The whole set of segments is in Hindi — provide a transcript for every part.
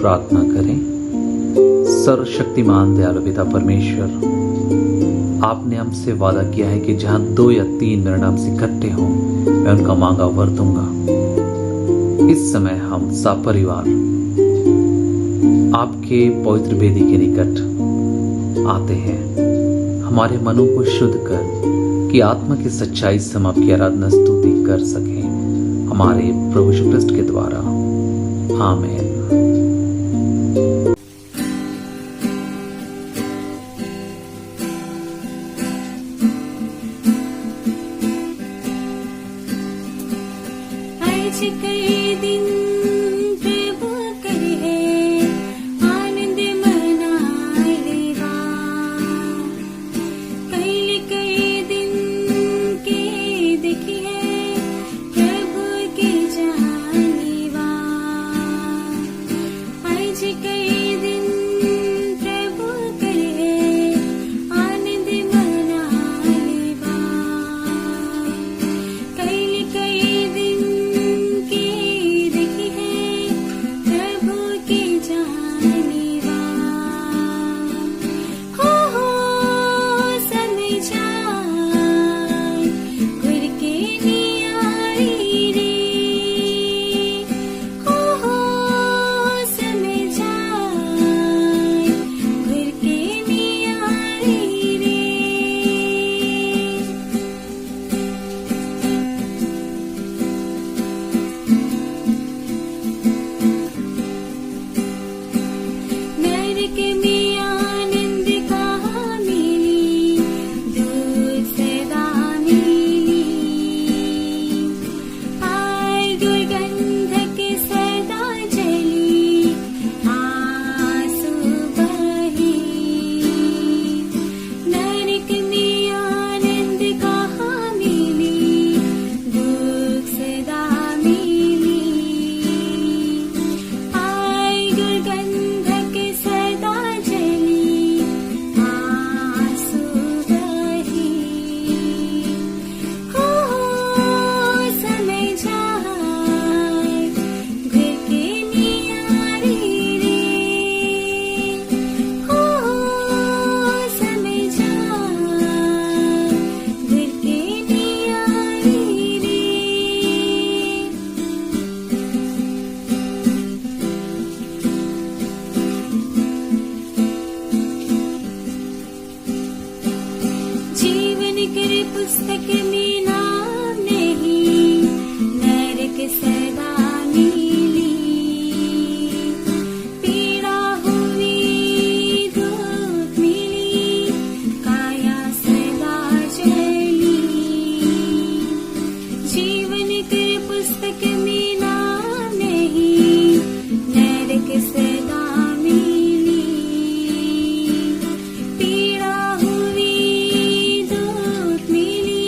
प्रार्थना करें। सर्वशक्तिमान दयालु पिता परमेश्वर, आपने हमसे वादा किया है कि जहां 2 या 3 मेरे नाम से इकट्ठे हों, मैं उनका मांगा वर दूंगा। इस समय हम सपरिवार आपके पवित्र वेदी के निकट आते हैं, हमारे मनों को शुद्ध कर कि आत्मा की सच्चाई से हम आपकी आराधना स्तुति कर सकें, हमारे प्रभु यीशु ख्रिस्ट के द्वारा। आमीन। आज कई दिन प्रभु करे आनंद मनालेवा, कई दिन के देखिए प्रभु के जानेवा। आज कई दिन प्रभु करे आनंद मनालेवा, कई दिन पुस्तक में नाम नहीं, नरक सदा मिली, पीड़ा हुई दुख मिली, काया सदा जली। जीवन के पुस्तक में नाम नहीं, नरक सदा मिली, पीड़ा हुई दुख मिली,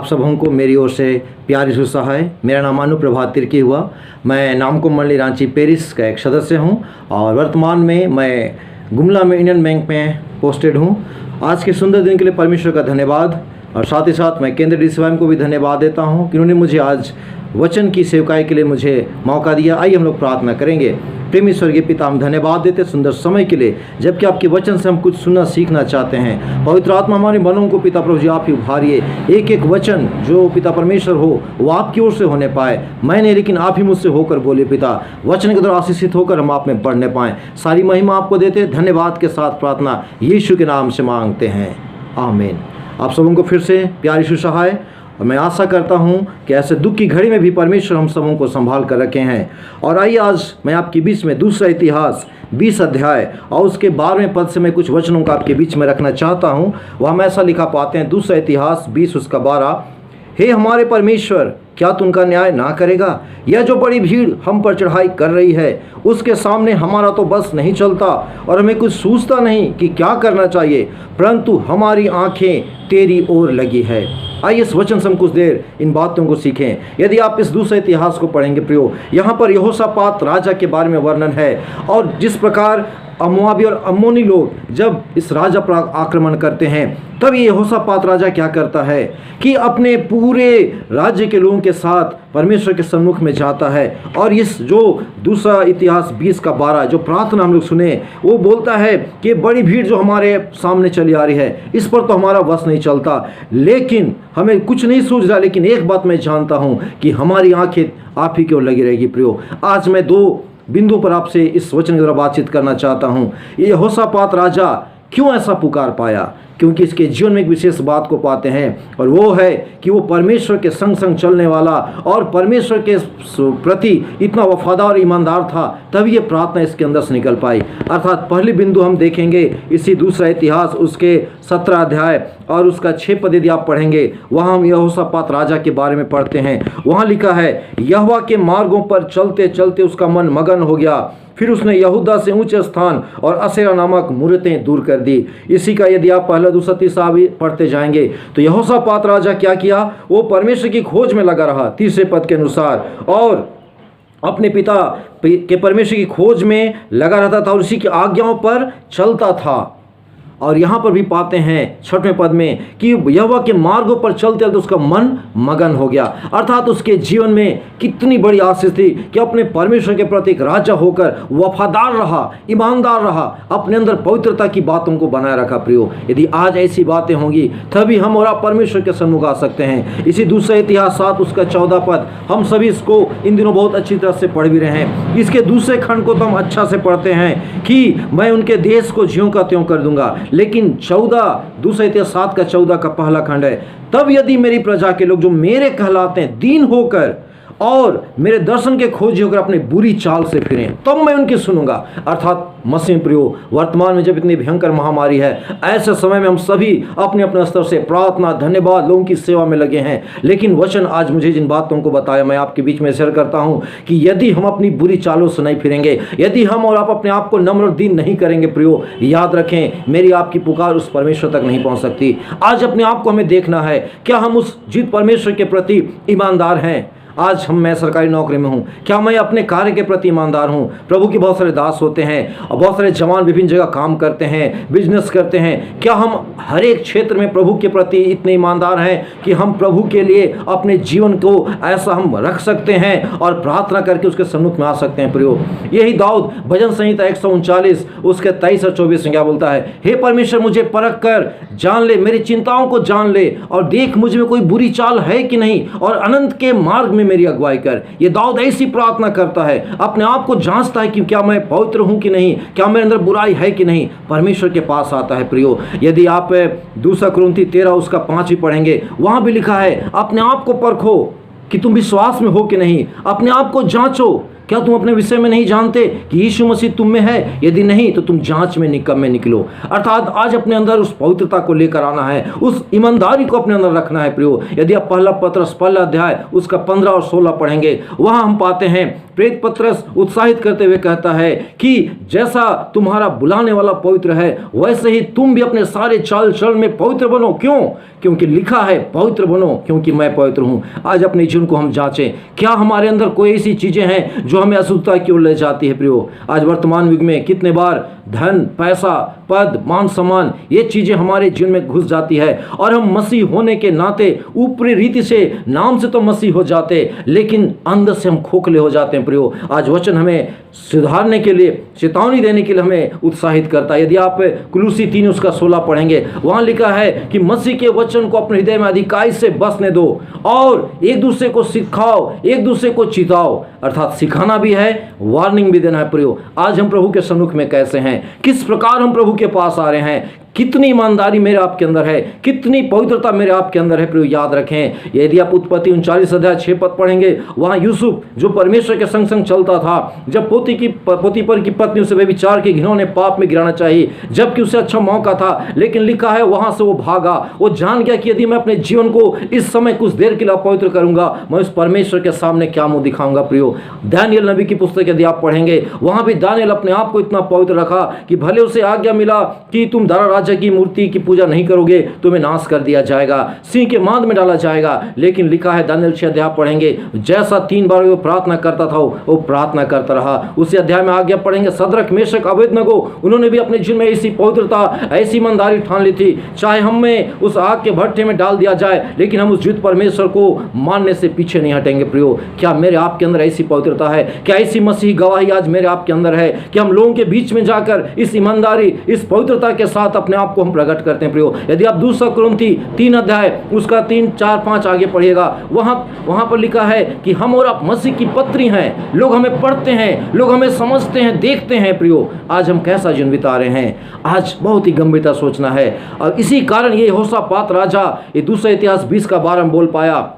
आप सबों को मेरी ओर से प्यारी सुसहाय। मेरा नाम अनुप्रभात तिर्की हुआ। मैं नामको मंडली रांची पेरिस का एक सदस्य हूं और वर्तमान में मैं गुमला में इंडियन बैंक में पोस्टेड हूं। आज के सुंदर दिन के लिए परमेश्वर का धन्यवाद और साथ ही साथ मैं केंद्रीय डिस्वाइम को भी धन्यवाद देता हूं कि उन्होंने मुझे आज वचन की सेवकाई के लिए मुझे मौका दिया। आइए हम लोग प्रार्थना करेंगे। प्रेमी स्वर्गीय पिता, हम धन्यवाद देते सुंदर समय के लिए, जबकि आपके वचन से हम कुछ सुनना सीखना चाहते हैं। पवित्र आत्मा हमारे मनों को पिता प्रभु जी आप ही उभारिए। एक एक वचन जो पिता परमेश्वर हो वो आपकी ओर से होने पाए। मैं नहीं, लेकिन आप ही मुझसे होकर बोले पिता। वचन के द्वारा आशीषित होकर हम आप में बढ़ने पाएँ। सारी महिमा आपको देते, धन्यवाद के साथ प्रार्थना यीशु के नाम से मांगते हैं, आमीन। आप सबों को फिर से प्यारी सुसहाय। और मैं आशा करता हूं कि ऐसे दुख की घड़ी में भी परमेश्वर हम सबों को संभाल कर रखे हैं। और आइए आज मैं आपके बीच में दूसरा इतिहास 20 अध्याय और उसके 12वें पद से मैं कुछ वचनों का आपके बीच में रखना चाहता हूं। वह हम ऐसा लिखा पाते हैं, दूसरा इतिहास 20 उसका 12। हे हमारे परमेश्वर, क्या तू उनका न्याय ना करेगा? यह जो बड़ी भीड़ हम पर चढ़ाई कर रही है, उसके सामने हमारा तो बस नहीं चलता और हमें कुछ सूझता नहीं कि क्या करना चाहिए, परंतु हमारी आंखें तेरी ओर लगी है। आइए इस वचन से हम कुछ देर इन बातों को सीखें। यदि आप इस दूसरे इतिहास को पढ़ेंगे प्रियो, यहाँ पर यहोशापात राजा के बारे में वर्णन है और जिस प्रकार मोआबी और अम्मोनी लोग जब इस राजा पर आक्रमण करते हैं, तब ये यहोशापात राजा क्या करता है कि अपने पूरे राज्य के लोगों के साथ परमेश्वर के सम्मुख में जाता है। और इस जो दूसरा इतिहास 20 का 12 जो प्रार्थना हम लोग सुने, वो बोलता है कि बड़ी भीड़ जो हमारे सामने चली आ रही है, इस पर तो हमारा वश नहीं चलता, लेकिन हमें कुछ नहीं सूझ रहा, लेकिन एक बात मैं जानता हूँ कि हमारी आंखें आप ही की ओर लगी रहेगी। प्रियो, आज मैं 2 बिंदु पर आपसे इस वचन के द्वारा बातचीत करना चाहता हूँ। ये यहोशापात राजा क्यों ऐसा पुकार पाया? क्योंकि इसके जीवन में एक विशेष बात को पाते हैं और वो है कि वो परमेश्वर के संग संग चलने वाला और परमेश्वर के प्रति इतना वफादार और ईमानदार था, तभी ये प्रार्थना इसके अंदर से निकल पाई। अर्थात पहली बिंदु हम देखेंगे इसी दूसरा इतिहास उसके 17 अध्याय और उसका 6 पद यदि आप पढ़ेंगे, वहाँ हम यहोशापात राजा के बारे में पढ़ते हैं। वहाँ लिखा है, यहोवा के मार्गों पर चलते चलते उसका मन मगन हो गया, फिर उसने यहूदा से ऊंचे स्थान और असेरा नामक मूर्तें दूर कर दी। इसी का यदि आप पहला दूसरा तीसरा भी पढ़ते जाएंगे तो यहोशापात राजा क्या किया? वो परमेश्वर की खोज में लगा रहा, तीसरे पद के अनुसार, और अपने पिता के परमेश्वर की खोज में लगा रहता था और उसी की आज्ञाओं पर चलता था। और यहाँ पर भी पाते हैं 6वें पद में कि यहोवा के मार्गों पर चलते चलते उसका मन मगन हो गया। अर्थात उसके जीवन में कितनी बड़ी आशीष थी कि अपने परमेश्वर के प्रति एक राजा होकर वफादार रहा, ईमानदार रहा, अपने अंदर पवित्रता की बातों को बनाए रखा। प्रियो, यदि आज ऐसी बातें होंगी तभी हम और आप परमेश्वर के सम्मुख आ सकते हैं। इसी दूसरा इतिहास 7 उसका 14 पद, हम सभी इसको इन दिनों बहुत अच्छी तरह से पढ़ भी रहे हैं। इसके दूसरे खंड को तो हम अच्छा से पढ़ते हैं कि मैं उनके देश को ज्यों का त्यों कर दूंगा, लेकिन 14 दूसरा इतिहास 7 का 14 का पहला खंड है, तब यदि मेरी प्रजा के लोग जो मेरे कहलाते हैं दीन होकर और मेरे दर्शन के खोजी होकर अपनी बुरी चाल से फिरें, तब मैं उनकी सुनूंगा। अर्थात मसीह प्रियो, वर्तमान में जब इतनी भयंकर महामारी है, ऐसे समय में हम सभी अपने अपने स्तर से प्रार्थना, धन्यवाद, लोगों की सेवा में लगे हैं। लेकिन वचन आज मुझे जिन बातों को बताया, मैं आपके बीच में शेयर करता हूं कि यदि हम अपनी बुरी चालों से नहीं फिरेंगे, यदि हम और आप अपने आप को नम्र और दीन नहीं करेंगे प्रियो, याद रखें मेरी आपकी पुकार उस परमेश्वर तक नहीं पहुंच सकती। आज अपने आप को हमें देखना है, क्या हम उस जिस परमेश्वर के प्रति ईमानदार हैं। आज मैं सरकारी नौकरी में हूँ, क्या मैं अपने कार्य के प्रति ईमानदार हूँ? प्रभु के बहुत सारे दास होते हैं और बहुत सारे जवान विभिन्न जगह काम करते हैं, बिजनेस करते हैं। क्या हम हर एक क्षेत्र में प्रभु के प्रति इतने ईमानदार हैं कि हम प्रभु के लिए अपने जीवन को ऐसा हम रख सकते हैं और प्रार्थना करके उसके सम्मुख में आ सकते हैं? प्रियो, यही दाऊद भजन संहिता 139 उसके 23 और 24 में क्या बोलता है? हे परमेश्वर, मुझे परख कर जान ले, मेरी चिंताओं को जान ले और देख मुझ में कोई बुरी चाल है कि नहीं, और अनंत के मार्ग मेरी अगुवाई कर। ये दाऊद ऐसी प्रार्थना करता है, अपने आप को जांचता है कि क्या मैं पवित्र हूं कि नहीं, क्या मेरे अंदर बुराई है कि नहीं, परमेश्वर के पास आता है। प्रियो, यदि आप 2 कुरिन्थी 13 उसका 5 भी पढ़ेंगे, वहां भी लिखा है, अपने आप को परखो कि तुम विश्वास में हो कि नहीं, अपने आप को जांचो, क्या तुम अपने विषय में नहीं जानते कि यीशु मसीह तुम में है? यदि नहीं तो तुम जांच में निकम्मे निकलो। अर्थात आज अपने अंदर उस पवित्रता को लेकर आना है, उस ईमानदारी को अपने अंदर रखना है। प्रियो, यदि आप पहला पत्रस 1 अध्याय उसका 15 और 16 पढ़ेंगे, वहां हम पाते हैं प्रेरित पत्रस उत्साहित करते हुए कहता है कि जैसा तुम्हारा बुलाने वाला पवित्र है वैसे ही तुम भी अपने सारे चाल चलन में पवित्र बनो। क्यों? क्योंकि लिखा है पवित्र बनो क्योंकि मैं पवित्र हूं। आज अपने जीवन को हम जांचें, क्या हमारे अंदर कोई ऐसी चीजें हैं जो हमें अशुद्धता की ओर ले जाती है? प्रियो, आज वर्तमान युग में कितने बार धन, पैसा, पद, मान सम्मान ये चीजें हमारे जीवन में घुस जाती है और हम मसीह होने के नाते ऊपरी रीति से नाम से तो मसीह हो जाते लेकिन अंदर से हम खोखले हो जाते हैं। प्रियो, आज वचन हमें सुधारने के लिए, चेतावनी देने के लिए हमें उत्साहित करता है। यदि आप कुलूसी 3 उसका 16 पढ़ेंगे, वहां लिखा है कि मसीह के वचन को अपने हृदय में अधिकाई से बसने दो और एक दूसरे को सिखाओ, एक दूसरे को चिताओ, अर्थात सिखाना भी है, वार्निंग भी देना है। प्रियो, आज हम प्रभु के सम्मुख में कैसे हैं? किस प्रकार हम प्रभु के पास आ रहे हैं? कितनी ईमानदारी मेरे आपके अंदर है? कितनी पवित्रता मेरे आपके अंदर है? प्रियो, याद रखें, यदि आप उत्पत्ति 39 अध्याय 6 पद पढ़ेंगे, वहां यूसुफ जो परमेश्वर के संग संग चलता था, जब पोतीपर की पत्नी उसे व्यभिचार के घिनौने पाप में गिराना चाहिए, जबकि उसे अच्छा मौका था, लेकिन लिखा है वहां से वो भागा। वो जान गया कि यदि मैं अपने जीवन को इस समय कुछ देर के लिए अपवित्र करूंगा, मैं उस परमेश्वर के सामने क्या मुंह दिखाऊंगा। प्रियो, दानियेल नबी की पुस्तक यदि आप पढ़ेंगे, वहां भी दानियेल अपने आप को इतना पवित्र रखा कि भले उसे आज्ञा मिला कि तुम दारा राजा की मूर्ति की पूजा नहीं करोगे, तुम्हें नाश कर दिया जाएगा, सिंह के मांद में डाला जाएगा, लेकिन लिखा है दानियेल 6 अध्याय पढ़ेंगे, जैसा 3 बार वो प्रार्थना करता था वो प्रार्थना करता रहा। उसी अध्याय में आज्ञा पढ़ेंगे, सदरक, मेशक, अबेदनगो, उन्होंने भी अपने जीवन में ऐसी पवित्रता, ऐसी ईमानदारी ठान ली थी, चाहे हमें उस आग के भट्टे में डाल दिया जाए, लेकिन हम उस जीवित परमेश्वर को मानने से पीछे नहीं हटेंगे। प्रियो, क्या मेरे आपके अंदर ऐसी पवित्रता है? क्या ऐसी मसीही गवाही आज मेरे आपके अंदर है कि हम लोगों के बीच में जाकर इस ईमानदारी, इस पवित्रता के साथ अपने आप को हम प्रकट करते हैं? प्रियो, यदि आप 2 कुरिन्थी 3 अध्याय उसका 3, 4, 5 आगे पढ़िएगा, वहां पर लिखा है कि हम और आप मसीह की पत्री हैं, लोग हमें पढ़ते हैं, लोग हमें समझते हैं, देखते हैं। प्रियो, आज हम कैसा जीवन बिता रहे हैं? आज बहुत ही गंभीरता सोचना है। और इसी कारण ये यहोशापात राजा ये 2 इतिहास 20 का 12 में बोल पाया,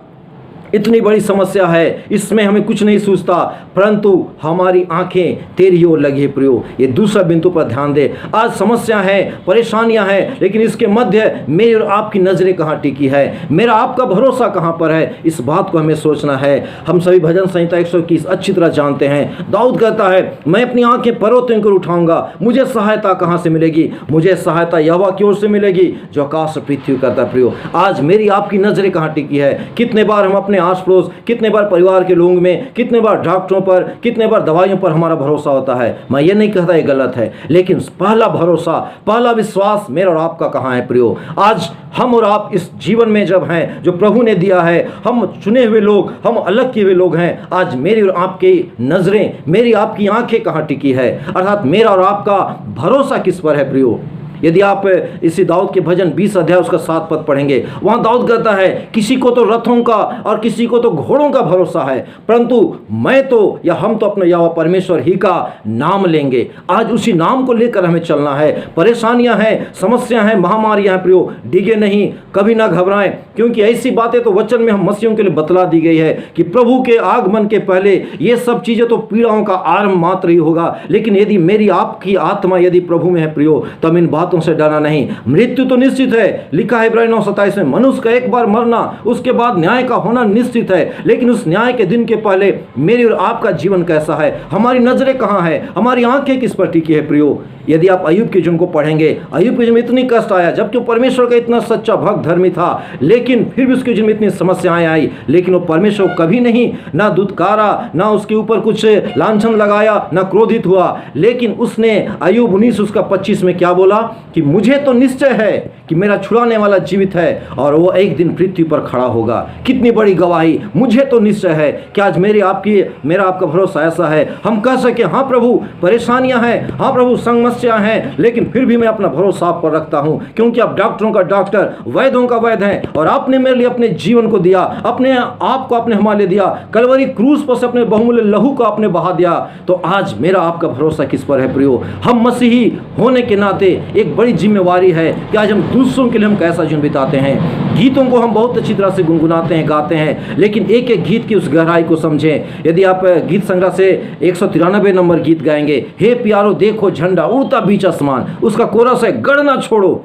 इतनी बड़ी समस्या है, इसमें हमें कुछ नहीं सूझता, परंतु हमारी आंखें तेरी ओर लगी है। प्रियो, ये दूसरा बिंदु पर ध्यान दे। आज समस्या है, परेशानियां हैं, लेकिन इसके मध्य मेरी और आपकी नजरें कहाँ टिकी है? मेरा आपका भरोसा कहाँ पर है? इस बात को हमें सोचना है। हम सभी भजन संहिता 121 अच्छी तरह जानते हैं। दाऊद कहता है, मैं अपनी आंखें पर्वतों की ओर उठाऊंगा, मुझे सहायता कहाँ से मिलेगी? मुझे सहायता यहोवा की ओर से मिलेगी जो आकाश और पृथ्वी करता। प्रियो, आज मेरी आपकी नजरें कहाँ टिकी है? कितने बार हम अपने आस पड़ोस, कितने बार परिवार के लोगों में, कितने बार डॉक्टरों पर, कितने बार दवाइयों पर हमारा भरोसा होता है। मैं ये नहीं कहता ये गलत है, लेकिन पहला भरोसा, पहला विश्वास मेरा और आपका कहाँ है? प्रियो, आज हम और आप इस जीवन में जब हैं, जो प्रभु ने दिया है, हम चुने हुए लोग, हम अलग किए हुए लोग हैं, आज मेरी और आपकी नजरें, मेरी आपकी आंखें कहाँ टिकी है? अर्थात मेरा और आपका भरोसा किस पर है? प्रियो, यदि आप इसी दाऊद के भजन 20 अध्याय उसका 7 पद पढ़ेंगे, वहां दाऊद कहता है, किसी को तो रथों का और किसी को तो घोड़ों का भरोसा है, परंतु मैं तो या हम तो अपने यहोवा परमेश्वर ही का नाम लेंगे। आज उसी नाम को लेकर हमें चलना है। परेशानियां हैं, समस्याएं हैं, महामारियां हैं, प्रियो, डिगे नहीं, कभी ना घबराएं, क्योंकि ऐसी बातें तो वचन में हम मसीहों के लिए बतला दी गई है कि प्रभु के आगमन के पहले ये सब चीजें तो पीड़ाओं का आरंभ मात्र ही होगा। लेकिन यदि मेरी आपकी आत्मा यदि प्रभु में है प्रियो, तब इन बातों से डरना नहीं। मृत्यु तो निश्चित है, लिखा है इब्रानी 9:27 में, मनुष्य का एक बार मरना, उसके बाद न्याय का होना निश्चित है। लेकिन उस न्याय के दिन के पहले मेरी और आपका जीवन कैसा है? हमारी नजरें कहां है? हमारी आंखें किस पर टिकी है? प्रियो, यदि आप अय्यूब के जीवन को पढ़ेंगे, अय्यूब के जीवन में इतनी कष्ट आया, जबकि वो परमेश्वर का इतना सच्चा भक्त धर्मी था, लेकिन फिर भी उसके जीवन में इतनी समस्याएं आई, लेकिन वो परमेश्वर को कभी नहीं ना दुत्कारा, ना उसके ऊपर कुछ लांछन लगाया, ना क्रोधित हुआ। लेकिन उसने अय्यूब 19:25 में क्या बोला कि मुझे तो निश्चय है कि मेरा छुड़ाने वाला जीवित है और वो एक दिन पृथ्वी पर खड़ा होगा। कितनी बड़ी गवाही, मुझे तो निश्चय है। क्या आज मेरा आपका भरोसा ऐसा है? हम कह सके, हाँ प्रभु परेशानियां हैं, हाँ प्रभु समस्या हैं, लेकिन फिर भी मैं अपना भरोसा आप पर रखता हूं, क्योंकि आप डॉक्टरों का डॉक्टर, वैद्यों का वैद्य हैं, और आपने मेरे लिए अपने जीवन को दिया, अपने आप को आपने हमारे लिए दिया, कलवरी क्रूस पर से अपने बहुमूल्य लहू को आपने बहा दिया। तो आज मेरा आपका भरोसा किस पर है? प्रियो, हम मसीही होने के नाते एक बड़ी जिम्मेवारी है कि आज हम दूसरों के लिए हम कैसा जीवन बिताते हैं। गीतों को हम बहुत अच्छी तरह से गुनगुनाते हैं, गाते हैं, लेकिन एक एक गीत की उस गहराई को समझें। यदि आप गीत संग्रह से 193 नंबर गीत गाएंगे, हे प्यारो देखो झंडा उड़ता बीच आसमान, उसका कोरस है, गढ़ना छोड़ो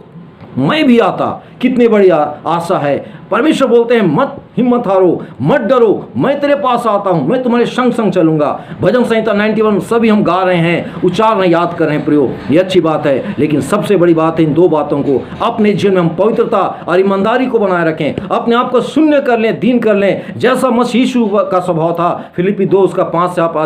मैं भी आता। कितनी बड़ी आशा है। परमेश्वर बोलते हैं मत हिम्मत हारो, मत डरो, मैं तेरे पास आता हूँ, मैं तुम्हारे संग संग चलूंगा। भजन संहिता 91 सभी हम गा रहे हैं, उच्चारण याद कर रहे हैं प्रियो, ये अच्छी बात है। लेकिन सबसे बड़ी बात है इन दो बातों को अपने जीवन में हम पवित्रता और ईमानदारी को बनाए रखें, अपने आप को शून्य कर लें, दीन कर लें, जैसा मसीह यीशु का स्वभाव था। फिलिप्पी 2 उसका 5 से आप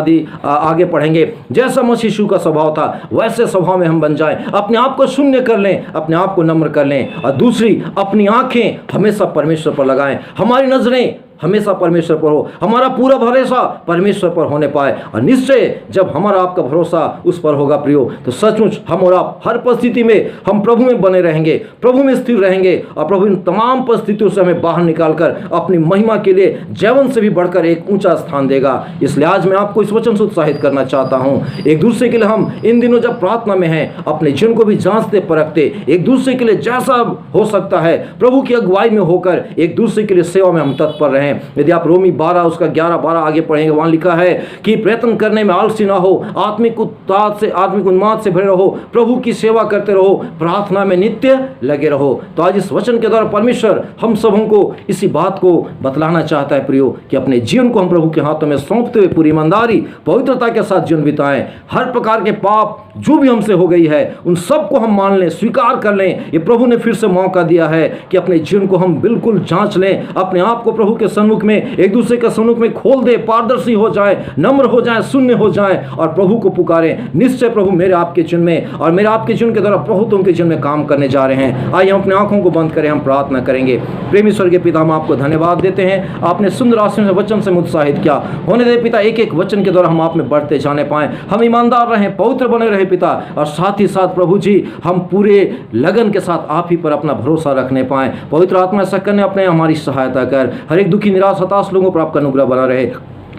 आगे पढ़ेंगे। जैसा मसीह यीशु का स्वभाव था वैसे स्वभाव में हम बन जाएं, अपने आप को शून्य कर लें, अपने आप को नम्र कर लें। और दूसरी, अपनी आंखें हमेशा परमेश्वर पर लगाएं, हमारी नजरें हमेशा परमेश्वर पर हो, हमारा पूरा भरोसा परमेश्वर पर होने पाए। और निश्चय जब हमारा आपका भरोसा उस पर होगा प्रियो, तो सचमुच हम और आप हर परिस्थिति में हम प्रभु में बने रहेंगे, प्रभु में स्थिर रहेंगे, और प्रभु इन तमाम परिस्थितियों से हमें बाहर निकालकर अपनी महिमा के लिए जीवन से भी बढ़कर एक ऊंचा स्थान देगा। इसलिए आज मैं आपको इस वचन से उत्साहित करना चाहता हूँ, एक दूसरे के लिए हम इन दिनों जब प्रार्थना में हैं अपने जीवन को भी जांचते परखते, एक दूसरे के लिए जैसा हो सकता है प्रभु की अगुवाई में होकर एक दूसरे के लिए सेवा में हम तत्पर रहें। यदि आप रोमी 12 उसका 11-12 आगे पढ़ेंगे, वहां लिखा है कि प्रयत्न करने में आलसी ना हो, आत्मिक उत्साह से, आत्मिक उन्माद से भरे रहो, प्रभु की सेवा करते रहो, प्रार्थना में नित्य लगे रहो। तो आज इस वचन के द्वारा परमेश्वर हम सबों को इसी बात को बतलाना चाहता है प्रियो, कि अपने जीवन को हम प्रभु के हाथों में सौंपते हुए पूरी ईमानदारी पवित्रता के साथ जीवन बिताएं। हर प्रकार के पाप जो भी हमसे हो गई है उन सबको हम मान लें, स्वीकार कर लें। ये प्रभु ने फिर से मौका दिया है कि अपने जीवन को हम बिल्कुल जांच लें, अपने आप को प्रभु के सन्मुख में, एक दूसरे के सन्मुख में खोल दे, पारदर्शी हो जाए, नम्र हो जाए, शून्य हो जाए और प्रभु को पुकारें। निश्चय प्रभु मेरे आपके जीवन में और मेरे आपके जीवन के द्वारा बहुतों के जीवन में काम करने जा रहे हैं। आइए हम अपने आंखों को बंद करें, हम प्रार्थना करेंगे। प्रेमी स्वर्गीय पिता, हम आपको धन्यवाद देते हैं, आपने सुंदर आशीष से वचन से उत्साहित किया। होने दे पिता, एक एक वचन के द्वारा हम आप में बढ़ते जाने पाएं, हम ईमानदार रहें, पवित्र बने रहे पिता, और साथ ही साथ प्रभु जी हम पूरे लगन के साथ आप ही पर अपना भरोसा रखने पाएं। पवित्र आत्मा ऐसा करने अपने हमारी सहायता कर, हर एक दुखी निराश हताश लोगों पर आपका अनुग्रह बना रहे।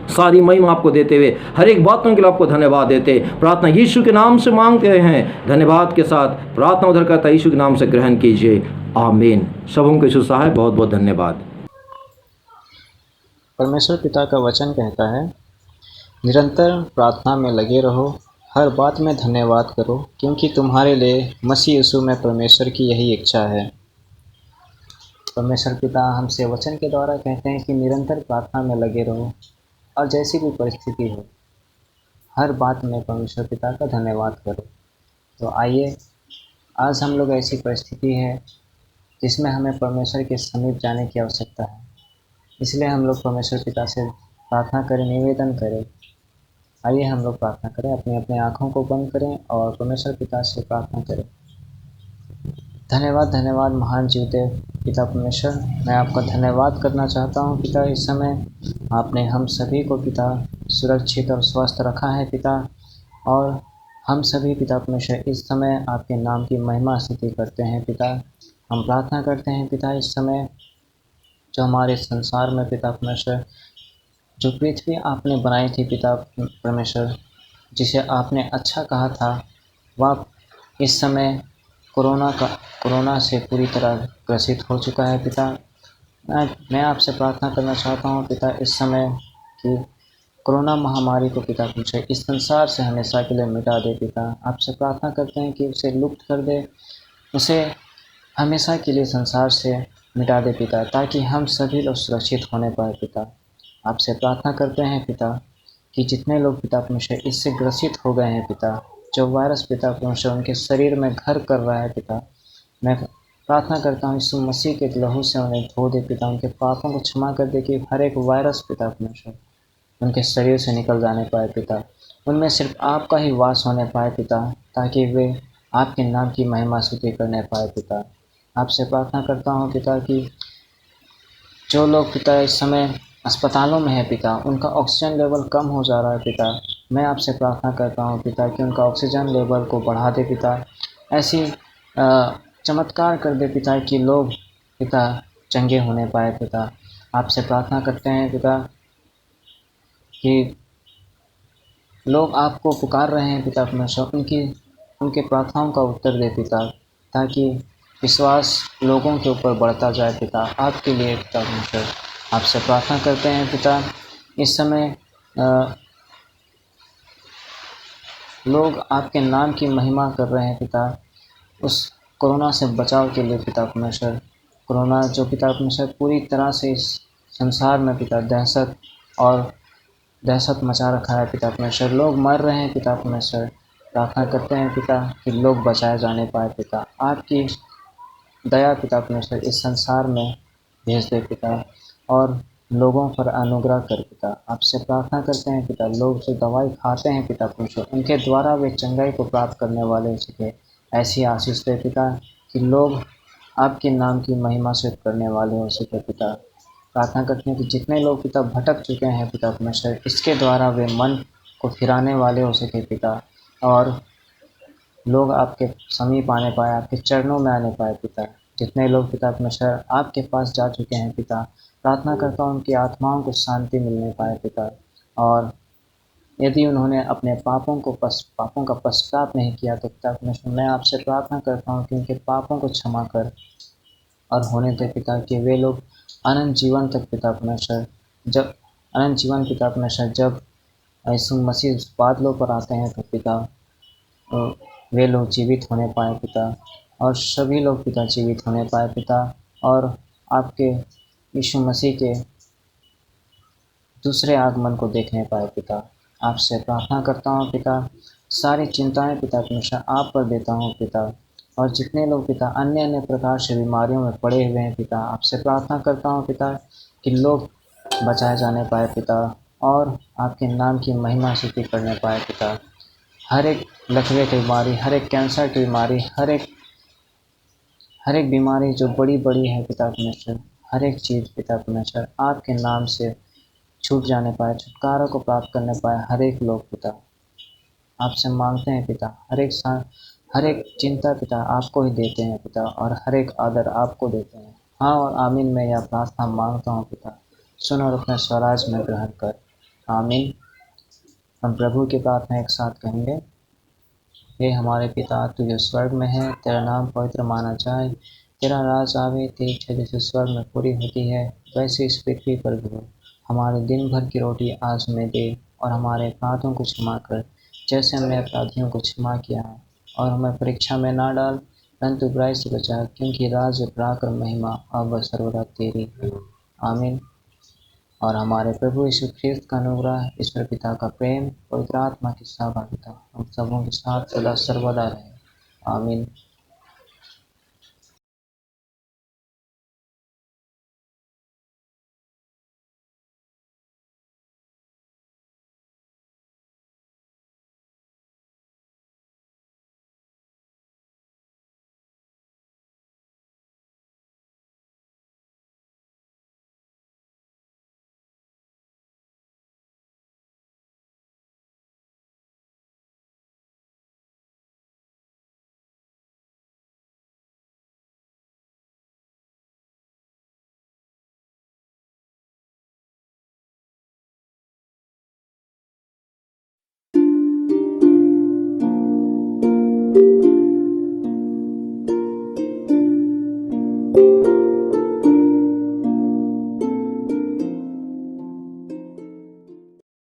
सारी महिमा आपको देते हुए हर एक बातों के लिए आपको धन्यवाद देते, प्रार्थना यीशु के नाम से मांगते हैं, धन्यवाद के साथ प्रार्थना उधर करता यीशु के नाम से ग्रहण कीजिए, आमीन। सबों के सुसहाय बहुत बहुत धन्यवाद। परमेश्वर पिता का वचन कहता है, निरंतर प्रार्थना में लगे रहो, हर बात में धन्यवाद करो, क्योंकि तुम्हारे लिए मसीह यीशु में परमेश्वर की यही इच्छा है। परमेश्वर पिता हमसे वचन के द्वारा कहते हैं कि निरंतर प्रार्थना में लगे रहो और जैसी भी परिस्थिति हो हर बात में परमेश्वर पिता का धन्यवाद करो। तो आइए, आज हम लोग ऐसी परिस्थिति है जिसमें हमें परमेश्वर के समीप जाने की आवश्यकता है, इसलिए हम लोग परमेश्वर पिता से प्रार्थना करें, निवेदन करें। आइए हम लोग प्रार्थना करें, अपनी अपनी आँखों को बंद करें और परमेश्वर पिता से प्रार्थना करें। धन्यवाद, धन्यवाद महान जीवते पिता परमेश्वर, मैं आपका धन्यवाद करना चाहता हूँ पिता। इस समय आपने हम सभी को पिता सुरक्षित और स्वस्थ रखा है पिता, और हम सभी पिता परमेश्वर इस समय आपके नाम की महिमा स्तुति करते हैं पिता। हम प्रार्थना करते हैं पिता, इस समय जो हमारे संसार में पिता परमेश्वर जो पृथ्वी आपने बनाई थी पिता परमेश्वर, जिसे आपने अच्छा कहा था, वह इस समय कोरोना से पूरी तरह ग्रसित हो चुका है पिता। मैं आपसे प्रार्थना करना चाहता हूँ पिता इस समय कि कोरोना महामारी को पिता परमेश्वर इस संसार से हमेशा के लिए मिटा दे पिता। आपसे प्रार्थना करते हैं कि उसे लुप्त कर दे, उसे हमेशा के लिए संसार से मिटा दे पिता, ताकि हम सभी लोग सुरक्षित होने पाए पिता। आपसे प्रार्थना करते हैं पिता कि जितने लोग पिता परमेश्वर इससे ग्रसित हो गए हैं पिता, जो वायरस पिता परमेश्वर उनके शरीर में घर कर रहा है पिता, मैं प्रार्थना करता हूँ यीशु मसीह के लहू से उन्हें धो दे पिता, उनके पापों को क्षमा कर दे कि हर एक वायरस पिता परमेश्वर उनके शरीर से निकल जाने पाए पिता, उनमें सिर्फ आपका ही वास होने पाए पिता, ताकि वे आपके नाम की महिमा स्तुति करने पाए पिता। आपसे प्रार्थना करता हूँ पिता कि जो लोग पिता इस समय अस्पतालों में है पिता, उनका ऑक्सीजन लेवल कम हो जा रहा है पिता, मैं आपसे प्रार्थना करता हूँ पिता कि उनका ऑक्सीजन लेवल को बढ़ा दे पिता। ऐसी चमत्कार कर दे पिता कि लोग पिता चंगे होने पाए पिता। आपसे प्रार्थना करते हैं पिता कि लोग आपको पुकार रहे हैं पिता परमेश्वर, उनके प्रार्थनाओं का उत्तर दे पिता, ताकि विश्वास लोगों के ऊपर बढ़ता जाए पिता आपके लिए पिता परमेश्वर। आपसे प्रार्थना करते हैं पिता इस समय लोग आपके नाम की महिमा कर रहे हैं पिता, उस कोरोना से बचाव के लिए पिता परमेश्वर। कोरोना जो पिता परमेश्वर पूरी तरह से इस संसार में पिता दहशत मचा रखा है पिता परमेश्वर। लोग मर रहे हैं पिता परमेश्वर। प्रार्थना करते हैं पिता कि लोग बचाए जाने पाए पिता। आपकी दया पिता परमेश्वर इस संसार में भेज दे पिता, और लोगों पर अनुग्रह कर पिता। आपसे प्रार्थना करते हैं पिता, लोग जो दवाई खाते हैं पिता परमेश्वर, उनके द्वारा वे चंगाई को प्राप्त करने वाले हो सके। ऐसी आशीष दे पिता कि लोग आपके नाम की महिमा सिद्ध करने वाले हो सके पिता। प्रार्थना करते हैं कि जितने लोग पिता भटक चुके हैं पिता परमेश्वर, इसके द्वारा वे मन को फिराने वाले हो सके पिता, और लोग आपके समीप आने पाए, आपके चरणों में आने पाए पिता। जितने लोग पिता परमेश्वर आपके पास जा चुके हैं पिता, प्रार्थना करता हूँ उनकी आत्माओं को शांति मिलने पाए पिता। और यदि उन्होंने अपने पापों का पश्चाताप नहीं किया तो पिता परमेश्वर मैं आपसे प्रार्थना करता हूँ कि उनके पापों को क्षमा कर और होने दे पिता, कि वे लोग अनंत जीवन तक पिता परमेश्वर जब यीशु मसीह उस बादलों पर आते हैं तो पिता वे लोग जीवित होने पाए पिता, और सभी लोग पिता जीवित होने पाए पिता, और आपके यीशु मसीह के दूसरे आगमन को देखने पाए पिता। आपसे प्रार्थना करता हूँ पिता, सारी चिंताएं पिता परमेश्वर आप पर देता हूँ पिता। और जितने लोग पिता अन्य अन्य प्रकार से बीमारियों में पड़े हुए हैं पिता, आपसे प्रार्थना करता हूँ पिता कि लोग बचाए जाने पाए पिता, और आपके नाम की महिमा स्तुति करने पाए पिता। हर एक लकवे की बीमारी, हर एक कैंसर की बीमारी, हर एक बीमारी जो बड़ी बड़ी है पिता परमेश्वर, हर एक चीज़ पिता परमेश्वर आपके नाम से छूट जाने पाए, छुटकारा को प्राप्त करने पाए हर एक लोग पिता। आपसे मांगते हैं पिता, हर एक चिंता पिता आपको ही देते हैं पिता, और हर एक आदर आपको देते हैं। हाँ और आमीन। मैं यह प्रार्थना मांगता हूँ पिता, सुन और अपने स्वराज में ग्रहण कर। आमीन। हम प्रभु की प्रार्थना एक साथ कहेंगे। हे हमारे पिता, तू जो स्वर्ग में है, तेरा नाम पवित्र माना जाए, तेरा राज आवे, तेरी इच्छा जैसे स्वर्ग में पूरी होती है वैसे इस पृथ्वी पर भी हो। हमारे दिन भर की रोटी आज हमें दे, और हमारे अपराधों को क्षमा कर जैसे हमने अपराधियों को क्षमा किया है, और हमें परीक्षा में ना डाल परंतु बुराई से बचा, क्योंकि राज्य, पराक्रम, महिमा अब सर्वदा तेरी है। आमीन। और हमारे प्रभु यीशु ख्रिस्त का अनुग्रह, ईश्वर पिता का प्रेम, पवित्र आत्मा की सहभागिता हम सबों के साथ सदा सर्वदा रहे। आमीन।